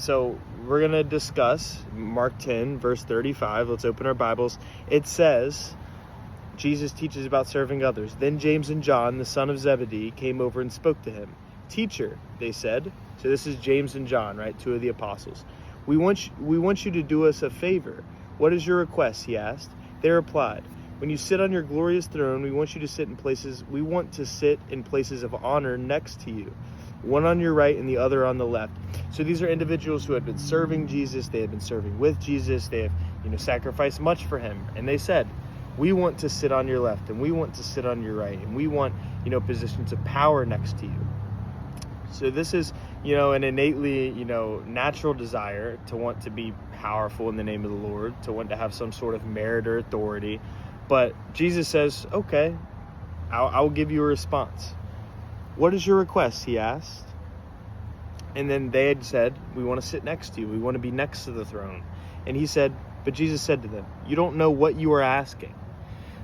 So we're going to discuss Mark 10, verse 35. Let's open our Bibles. It says, Jesus teaches about serving others. Then James and John, the son of Zebedee, came over and spoke to him. Teacher, they said. So this is James and John, right? Two of the apostles. We want you to do us a favor. What is your request? He asked. They replied, when you sit on your glorious throne, we want to sit in places of honor next to you, one on your right and the other on the left. So these are individuals who had been serving Jesus. They had been serving with Jesus. They have, sacrificed much for him. And they said, we want to sit on your left and we want to sit on your right. And we want, positions of power next to you. So this is, an innately, natural desire to want to be powerful in the name of the Lord, to want to have some sort of merit or authority. But Jesus says, okay, I will give you a response. What is your request? He asked. And then they had said, we want to sit next to you. We want to be next to the throne. And but Jesus said to them, you don't know what you are asking.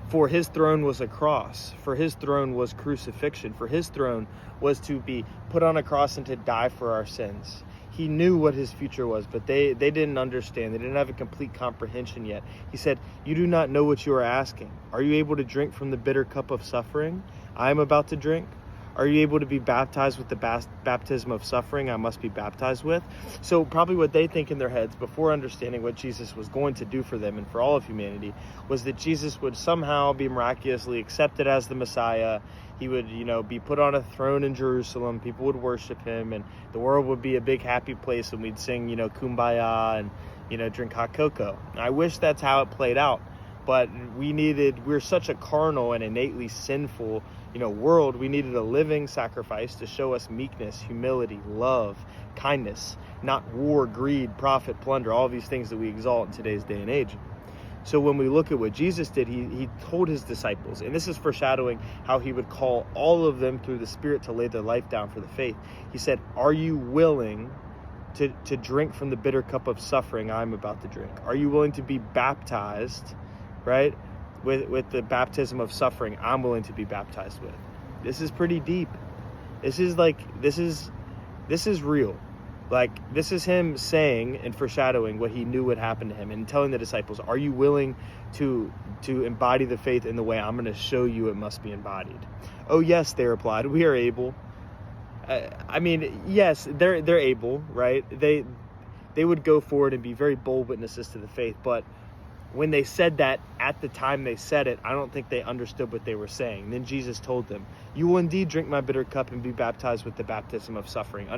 For his throne was a cross. For his throne was crucifixion. For his throne was to be put on a cross and to die for our sins. He knew what his future was, but they didn't understand. They didn't have a complete comprehension yet. He said, you do not know what you are asking. Are you able to drink from the bitter cup of suffering I am about to drink? Are you able to be baptized with the baptism of suffering I must be baptized with? So probably what they think in their heads before understanding what Jesus was going to do for them and for all of humanity was that Jesus would somehow be miraculously accepted as the Messiah. He would, be put on a throne in Jerusalem. People would worship him and the world would be a big happy place and we'd sing, Kumbaya and, drink hot cocoa. I wish that's how it played out. But we're such a carnal and innately sinful, world. We needed a living sacrifice to show us meekness, humility, love, kindness, not war, greed, profit, plunder, all these things that we exalt in today's day and age. So when we look at what Jesus did, he told his disciples, and this is foreshadowing how he would call all of them through the Spirit to lay their life down for the faith. He said, are you willing to drink from the bitter cup of suffering I'm about to drink? Are you willing to be baptized, right, with the baptism of suffering I'm willing to be baptized with? This is pretty deep. This is real. Like, this is him saying and foreshadowing what he knew would happen to him and telling the disciples, are you willing to embody the faith in the way I'm going to show you it must be embodied? Oh, yes, they replied, we are able. Yes, they're able, right? They would go forward and be very bold witnesses to the faith, but when they said that at the time they said it, I don't think they understood what they were saying. Then Jesus told them, you will indeed drink my bitter cup and be baptized with the baptism of suffering.